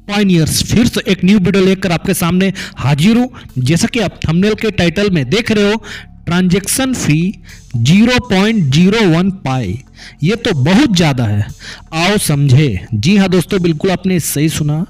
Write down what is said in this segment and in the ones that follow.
Pioneers फिर से एक न्यू वीडियो लेकर आपके सामने हाजिर हूं। जैसा कि आप थंबनेल के टाइटल में देख रहे हो, ट्रांजैक्शन फी 0.01 पाई, ये तो बहुत ज़्यादा है। आओ समझे। जी हाँ दोस्तों, बिल्कुल आपने सही सुना।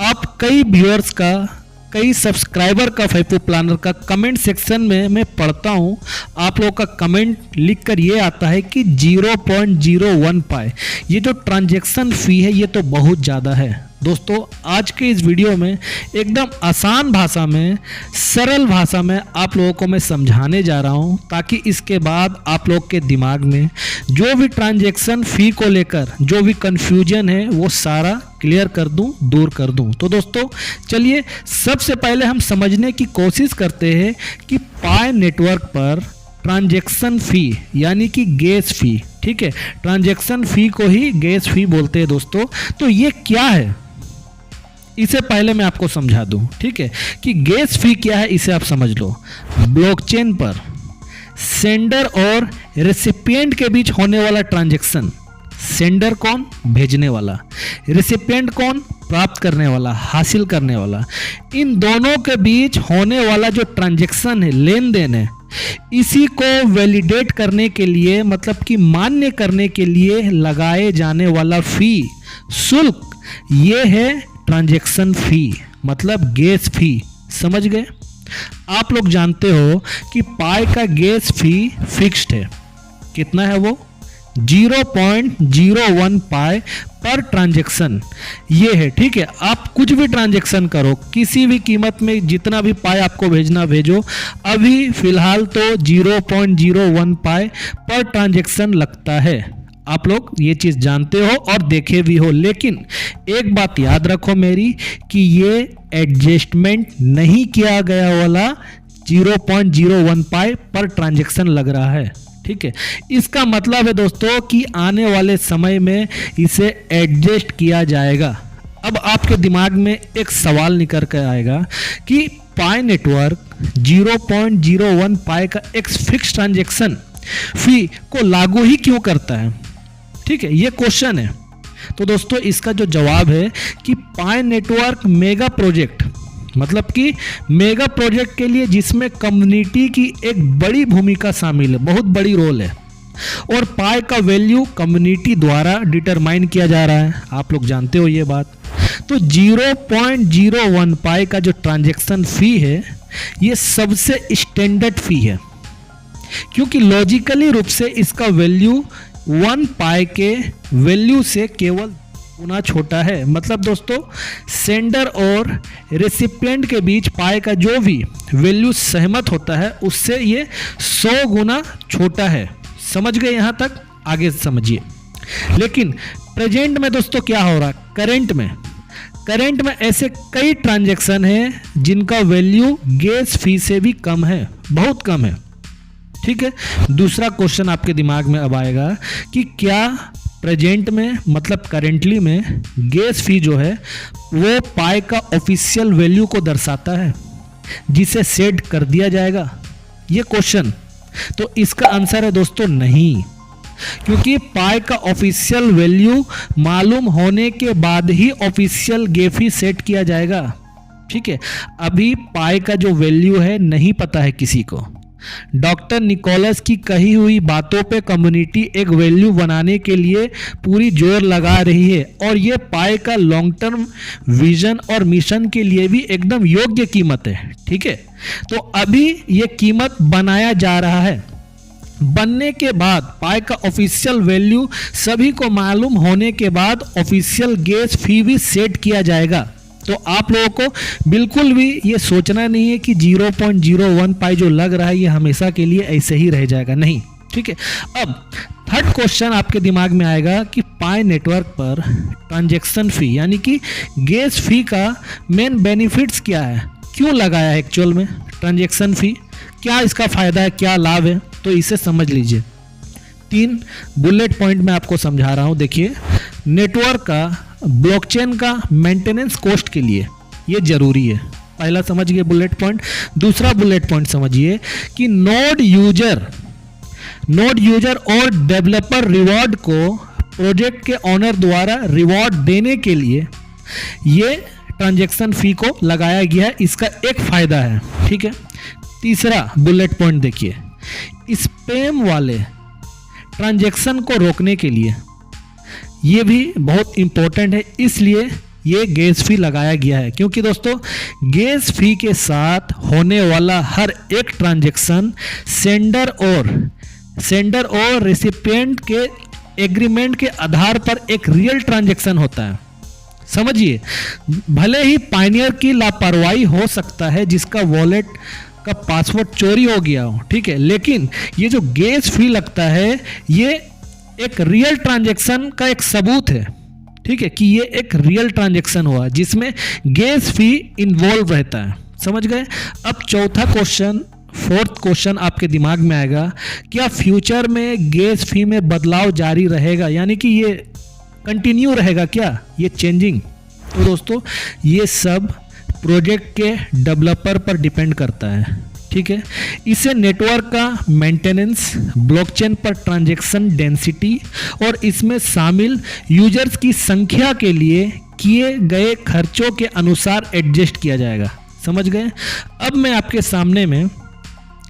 आप कई व्यूअर्स का, कई सब्सक्राइबर का फैफू प्लानर का कमेंट सेक्शन में मैं पढ़ता हूँ, आप लोगों का कमेंट लिखकर ये आता है कि 0.01 पाए, ये जो ट्रांजैक्शन फ़ी है ये तो बहुत ज़्यादा है। दोस्तों आज के इस वीडियो में एकदम आसान भाषा में, सरल भाषा में आप लोगों को मैं समझाने जा रहा हूं, ताकि इसके बाद आप लोग के दिमाग में जो भी ट्रांजैक्शन फ़ी को लेकर जो भी कन्फ्यूजन है वो सारा क्लियर कर दूं, दूर कर दूं। तो दोस्तों चलिए सबसे पहले हम समझने की कोशिश करते हैं कि पाई नेटवर्क पर ट्रांजैक्शन फ़ी यानी कि गैस फ़ी, ठीक है, ट्रांजैक्शन फ़ी को ही गैस फ़ी बोलते हैं दोस्तों। तो ये क्या है, इसे पहले मैं आपको समझा दूं, ठीक है, कि गैस फी क्या है, इसे आप समझ लो। ब्लॉकचेन पर सेंडर और रेसिपिएंट के बीच होने वाला ट्रांजैक्शन, सेंडर कौन, भेजने वाला, रेसिपिएंट कौन, प्राप्त करने वाला, हासिल करने वाला, इन दोनों के बीच होने वाला जो ट्रांजैक्शन है, लेन देन है, इसी को वैलिडेट करने के लिए, मतलब कि मान्य करने के लिए लगाए जाने वाला फी, शुल्क, ये है ट्रांजैक्शन फी, मतलब गैस फी। समझ गए। आप लोग जानते हो कि पाई का गैस फी फिक्स्ड है। कितना है वो? 0.01 पाई पर ट्रांजैक्शन ये है, ठीक है। आप कुछ भी ट्रांजैक्शन करो, किसी भी कीमत में जितना भी पाई आपको भेजना भेजो, अभी फिलहाल तो 0.01 पाई पर ट्रांजैक्शन लगता है। आप लोग ये चीज़ जानते हो और देखे भी हो, लेकिन एक बात याद रखो मेरी, कि ये एडजस्टमेंट नहीं किया गया वाला 0.01 पाई पर ट्रांजैक्शन लग रहा है, ठीक है। इसका मतलब है दोस्तों कि आने वाले समय में इसे एडजस्ट किया जाएगा। अब आपके दिमाग में एक सवाल निकल कर आएगा कि पाई नेटवर्क 0.01 पाई का एक फिक्स ट्रांजैक्शन फी को लागू ही क्यों करता है, ठीक है, ये क्वेश्चन है। तो दोस्तों इसका जो जवाब है कि पाई नेटवर्क मेगा प्रोजेक्ट, मतलब कि मेगा प्रोजेक्ट के लिए जिसमें कम्युनिटी की एक बड़ी भूमिका शामिल है, बहुत बड़ी रोल है, और पाई का वैल्यू कम्युनिटी द्वारा डिटरमाइन किया जा रहा है। आप लोग जानते हो ये बात। तो 0.01 पाई का जो ट्रांजैक्शन फी है ये सबसे स्टैंडर्ड फी है, क्योंकि लॉजिकली रूप से इसका वैल्यू 1 पाई के वैल्यू से केवल गुना छोटा है। मतलब दोस्तों सेंडर और रेसिपिएंट के बीच पाई का जो भी वैल्यू सहमत होता है उससे ये 100 गुना छोटा है। समझ गए यहाँ तक? आगे समझिए। लेकिन प्रेजेंट में दोस्तों क्या हो रहा है, करंट में ऐसे कई ट्रांजैक्शन हैं जिनका वैल्यू गैस फी से भी कम है, बहुत कम है, ठीक है। दूसरा क्वेश्चन आपके दिमाग में अब आएगा कि क्या प्रेजेंट में, मतलब करेंटली में गैस फी जो है वो पाई का ऑफिशियल वैल्यू को दर्शाता है जिसे सेट कर दिया जाएगा, ये क्वेश्चन। तो इसका आंसर है दोस्तों नहीं, क्योंकि पाई का ऑफिशियल वैल्यू मालूम होने के बाद ही ऑफिशियल गैस फी सेट किया जाएगा, ठीक है। अभी पाई का जो वैल्यू है नहीं पता है किसी को। डॉक्टर निकोलस की कही हुई बातों पे कम्युनिटी एक वैल्यू बनाने के लिए पूरी जोर लगा रही है, और ये पाई का लॉन्ग टर्म विजन और मिशन के लिए भी एकदम योग्य कीमत है, ठीक है। तो अभी ये कीमत बनाया जा रहा है। बनने के बाद पाई का ऑफिशियल वैल्यू सभी को मालूम होने के बाद ऑफिशियल गैस फी भी सेट किया जाएगा। तो आप लोगों को बिल्कुल भी ये सोचना नहीं है कि 0.01 पाई जो लग रहा है ये हमेशा के लिए ऐसे ही रह जाएगा, नहीं, ठीक है। अब थर्ड क्वेश्चन आपके दिमाग में आएगा कि पाई नेटवर्क पर ट्रांजैक्शन फी यानी कि गैस फी का मेन बेनिफिट्स क्या है, क्यों लगाया है एक्चुअल में ट्रांजैक्शन फी, क्या इसका फायदा है, क्या लाभ है, तो इसे समझ लीजिए। 3 बुलेट पॉइंट में आपको समझा रहा हूं। देखिए, नेटवर्क का, ब्लॉकचेन का मेंटेनेंस कॉस्ट के लिए ये जरूरी है। पहला समझ गए बुलेट पॉइंट। दूसरा बुलेट पॉइंट समझिए कि नोड यूजर और डेवलपर रिवॉर्ड को प्रोजेक्ट के ऑनर द्वारा रिवॉर्ड देने के लिए ये ट्रांजैक्शन फी को लगाया गया है, इसका एक फायदा है, ठीक है। तीसरा बुलेट पॉइंट देखिए, स्पैम वाले ट्रांजैक्शन को रोकने के लिए ये भी बहुत इंपॉर्टेंट है, इसलिए ये गैस फी लगाया गया है। क्योंकि दोस्तों गैस फी के साथ होने वाला हर एक ट्रांजैक्शन सेंडर और रेसिपिएंट के एग्रीमेंट के आधार पर एक रियल ट्रांजैक्शन होता है। समझिए, भले ही पायनियर की लापरवाही हो सकता है, जिसका वॉलेट का पासवर्ड चोरी हो गया हो, ठीक है, लेकिन ये जो गैस फी लगता है ये एक रियल ट्रांजैक्शन का एक सबूत है, ठीक है, कि ये एक रियल ट्रांजैक्शन हुआ जिसमें गैस फी इन्वॉल्व रहता है। समझ गए। अब फोर्थ क्वेश्चन आपके दिमाग में आएगा, क्या फ्यूचर में गैस फी में बदलाव जारी रहेगा, यानी कि ये कंटिन्यू रहेगा क्या, ये चेंजिंग? तो दोस्तों ये सब प्रोजेक्ट के डेवलपर पर डिपेंड करता है, ठीक है। इसे नेटवर्क का मेंटेनेंस, ब्लॉकचेन पर ट्रांजैक्शन डेंसिटी और इसमें शामिल यूजर्स की संख्या के लिए किए गए खर्चों के अनुसार एडजस्ट किया जाएगा। समझ गए। अब मैं आपके सामने में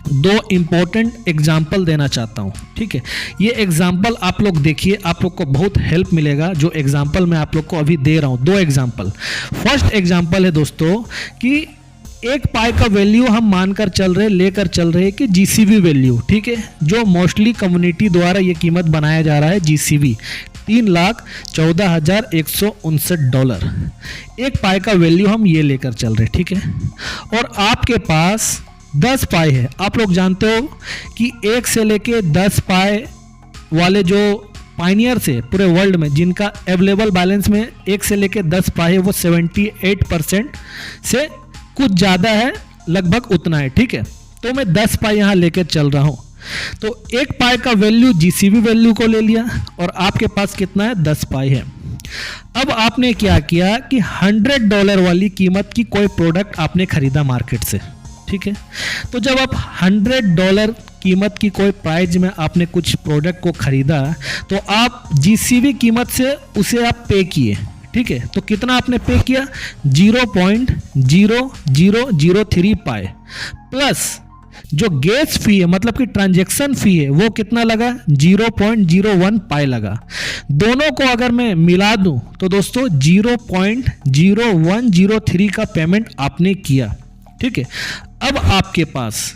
दो इम्पोर्टेंट एग्जाम्पल देना चाहता हूँ, ठीक है। ये एग्जाम्पल आप लोग देखिए, आप लोग को बहुत हेल्प मिलेगा। जो एग्जाम्पल मैं आप लोग को अभी दे रहा हूँ, दो एग्जाम्पल। फर्स्ट एग्जाम्पल है दोस्तों कि एक पाई का वैल्यू हम मानकर लेकर चल रहे कि जीसीबी वैल्यू, ठीक है, जो मोस्टली कम्युनिटी द्वारा ये कीमत बनाया जा रहा है जीसीबी $3,14,159। एक पाई का वैल्यू हम ये लेकर चल रहे, ठीक है। और आपके पास 10 पाई है। आप लोग जानते हो कि 1 से लेके 10 पाई वाले जो पायनियर से पूरे वर्ल्ड में जिनका अवेलेबल बैलेंस में 1 से लेके 10 पाई है वो 78% से कुछ ज़्यादा है, लगभग उतना है, ठीक है। तो मैं 10 पाई यहाँ लेकर चल रहा हूँ। तो एक पाई का वैल्यू जीसीबी वैल्यू को ले लिया और आपके पास कितना है, 10 पाई है। अब आपने क्या किया कि $100 वाली कीमत की कोई प्रोडक्ट आपने खरीदा मार्केट से, ठीक है। तो जब आप $100 कीमत की कोई प्राइस में आपने कुछ प्रोडक्ट को खरीदा तो आप जीसीबी कीमत से उसे आप पे किए, ठीक है। तो कितना आपने पे किया, 0.0003 पाई प्लस जो गैस फी है, मतलब कि ट्रांजैक्शन फी है, वो कितना लगा, 0.01 पाई लगा। दोनों को अगर मैं मिला दूं तो दोस्तों 0.0103 का पेमेंट आपने किया, ठीक है। अब आपके पास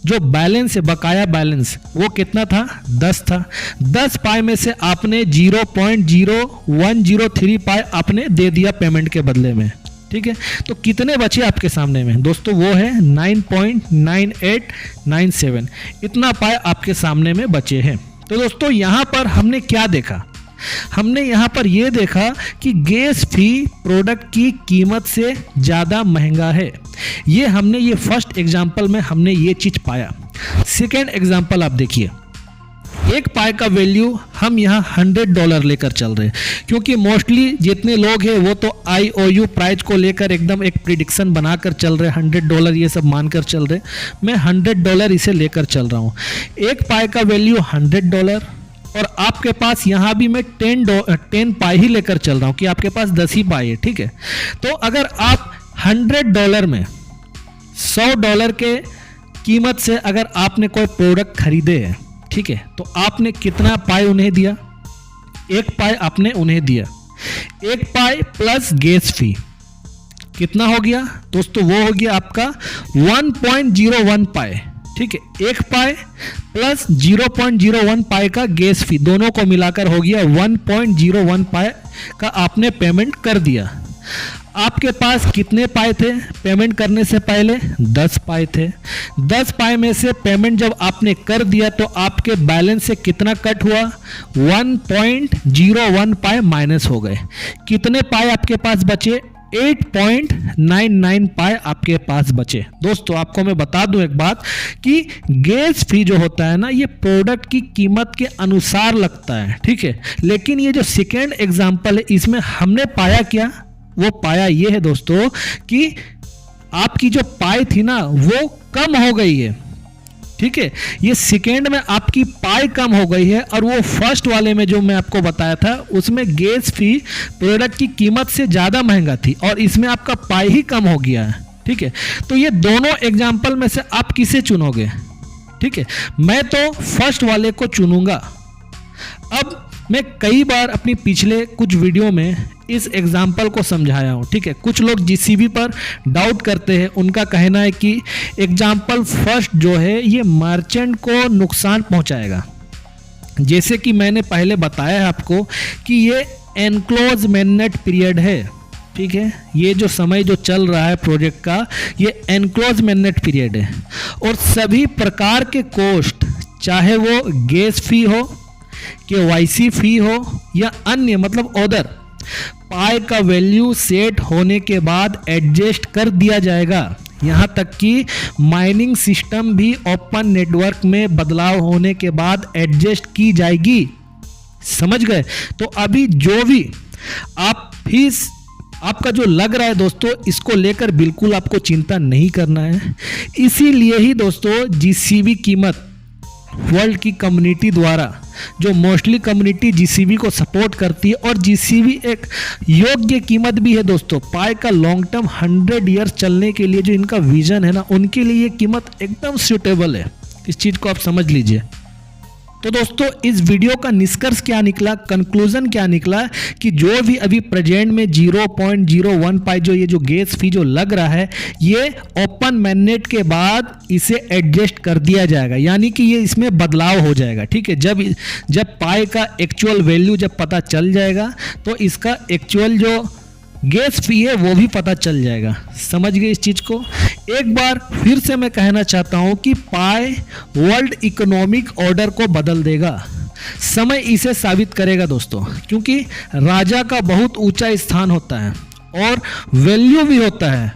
जो बैलेंस है, बकाया बैलेंस, वो कितना था, 10 था। 10 पाई में से आपने 0.0103 पाई आपने दे दिया पेमेंट के बदले में, ठीक है। तो कितने बचे आपके सामने में दोस्तों, वो है 9.9897। इतना पाई आपके सामने में बचे हैं। तो दोस्तों यहाँ पर हमने क्या देखा, हमने यहाँ पर यह देखा कि गैस फी प्रोडक्ट की कीमत से ज़्यादा महंगा है। ये फर्स्ट एग्जांपल में हमने ये चीज़ पाया। सेकेंड एग्जांपल आप देखिए, एक पाई का वैल्यू हम यहाँ $100 लेकर चल रहे हैं, क्योंकि मोस्टली जितने लोग हैं वो तो IOU प्राइस को लेकर एकदम एक प्रिडिक्शन बनाकर चल रहे, $100 ये सब मानकर चल रहे। मैं $100 इसे लेकर चल रहा हूँ। एक पाई का वैल्यू $100 और आपके पास यहाँ भी मैं 10 पाई ही लेकर चल रहा हूँ कि आपके पास 10 ही पाई है, ठीक है। तो अगर आप $100 में $100 के कीमत से अगर आपने कोई प्रोडक्ट खरीदे हैं, ठीक है, तो आपने कितना पाई उन्हें दिया, एक पाई आपने उन्हें दिया। एक पाई प्लस गैस फी कितना हो गया दोस्तों, वो हो गया आपका 1.01 पाई, ठीक है। एक पाई प्लस 0.01 पाई का गैस फी, दोनों को मिलाकर हो गया 1.01 पाई का आपने पेमेंट कर दिया। आपके पास कितने पाई थे पेमेंट करने से पहले, 10 पाई थे। 10 पाई में से पेमेंट जब आपने कर दिया तो आपके बैलेंस से कितना कट हुआ, 1.01 पाई माइनस हो गए। कितने पाई आपके पास बचे, 8.99 पाई आपके पास बचे। दोस्तों आपको मैं बता दूं एक बात कि गैस फी जो होता है ना, ये प्रोडक्ट की कीमत के अनुसार लगता है, ठीक है। लेकिन ये जो सेकेंड एग्जांपल है, इसमें हमने पाया क्या, वो पाया ये है दोस्तों कि आपकी जो पाई थी ना वो कम हो गई है, ठीक है, ये सेकेंड में आपकी पाई कम हो गई है, और वो फर्स्ट वाले में जो मैं आपको बताया था उसमें गैस फी प्रोडक्ट की कीमत से ज़्यादा महंगा थी, और इसमें आपका पाई ही कम हो गया है। ठीक है, तो ये दोनों एग्जाम्पल में से आप किसे चुनोगे? ठीक है, मैं तो फर्स्ट वाले को चुनूंगा। अब मैं कई बार अपनी पिछले कुछ वीडियो में इस एग्जाम्पल को समझाया हूँ। ठीक है, कुछ लोग जीसीबी पर डाउट करते हैं, उनका कहना है कि एग्जाम्पल फर्स्ट जो है ये मर्चेंट को नुकसान पहुँचाएगा। जैसे कि मैंने पहले बताया है आपको कि ये एनक्लोज मैनेट पीरियड है। ठीक है, ये जो समय जो चल रहा है प्रोजेक्ट का, ये एनक्लोज मैनेट पीरियड है, और सभी प्रकार के कॉस्ट, चाहे वो गैस फी हो, केवाईसी फी हो या अन्य मतलब अदर, पाई का वैल्यू सेट होने के बाद एडजस्ट कर दिया जाएगा। यहाँ तक कि माइनिंग सिस्टम भी ओपन नेटवर्क में बदलाव होने के बाद एडजस्ट की जाएगी। समझ गए? तो अभी जो भी आप फीस आपका जो लग रहा है दोस्तों, इसको लेकर बिल्कुल आपको चिंता नहीं करना है। इसीलिए ही दोस्तों जीसीबी कीमत वर्ल्ड की कम्युनिटी द्वारा, जो मोस्टली कम्युनिटी जीसीबी को सपोर्ट करती है, और जीसीबी एक योग्य कीमत भी है दोस्तों। पाई का लॉन्ग टर्म 100 ईयर्स चलने के लिए जो इनका विजन है ना, उनके लिए ये कीमत एकदम सूटेबल है। इस चीज़ को आप समझ लीजिए। तो दोस्तों इस वीडियो का निष्कर्ष क्या निकला, कंक्लूजन क्या निकला कि जो भी अभी प्रेजेंट में 0.01 पाई जो ये जो गैस फी जो लग रहा है, ये ओपन मैनेट के बाद इसे एडजस्ट कर दिया जाएगा, यानी कि ये इसमें बदलाव हो जाएगा। ठीक है, जब पाई का एक्चुअल वैल्यू जब पता चल जाएगा तो इसका एक्चुअल जो गैस फी है वो भी पता चल जाएगा। समझ गए इस चीज़ को? एक बार फिर से मैं कहना चाहता हूँ कि पाई वर्ल्ड इकोनॉमिक ऑर्डर को बदल देगा। समय इसे साबित करेगा दोस्तों, क्योंकि राजा का बहुत ऊंचा स्थान होता है और वैल्यू भी होता है,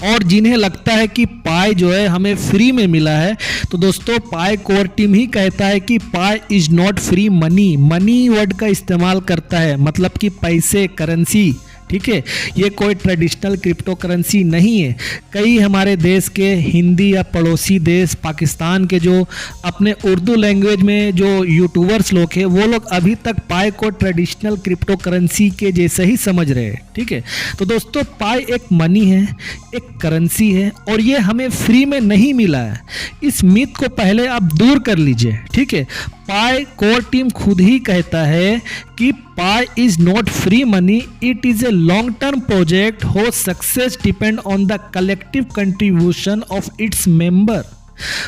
और जिन्हें लगता है कि पाई जो है हमें फ्री में मिला है, तो दोस्तों पाई कोर टीम ही कहता है कि Pi is not free money. Money word का इस्तेमाल करता है, मतलब कि पैसे, करेंसी। ठीक है, ये कोई ट्रेडिशनल क्रिप्टो करेंसी नहीं है। कई हमारे देश के हिंदी या पड़ोसी देश पाकिस्तान के जो अपने उर्दू लैंग्वेज में जो यूट्यूबर्स लोग हैं, वो लोग अभी तक पाई को ट्रेडिशनल क्रिप्टो करेंसी के जैसे ही समझ रहे हैं। ठीक है, तो दोस्तों पाई एक मनी है, एक करेंसी है, और ये हमें फ्री में नहीं मिला है। इस मिथ को पहले आप दूर कर लीजिए। ठीक है, पाई कोर टीम खुद ही कहता है कि Pi is not free money, it is a long term project हो success depend on the collective contribution of its member.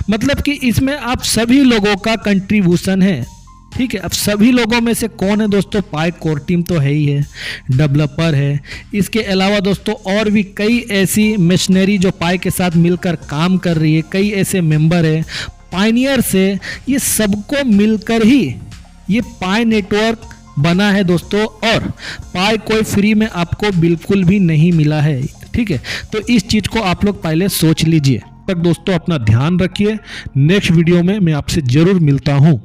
मतलब कि इसमें आप सभी लोगों का कंट्रीब्यूशन है। ठीक है, अब सभी लोगों में से कौन है दोस्तों? पाई कोर टीम तो है ही है, डेवलपर है, इसके अलावा दोस्तों और भी कई ऐसी मशीनरी जो पाई के साथ मिलकर काम कर रही है, कई ऐसे मेंबर है, पायनियर से, ये सबको मिलकर ही ये पाई नेटवर्क बना है दोस्तों। और पाई कोई फ्री में आपको बिल्कुल भी नहीं मिला है। ठीक है, तो इस चीज़ को आप लोग पहले सोच लीजिए। तब दोस्तों अपना ध्यान रखिए, नेक्स्ट वीडियो में मैं आपसे जरूर मिलता हूँ।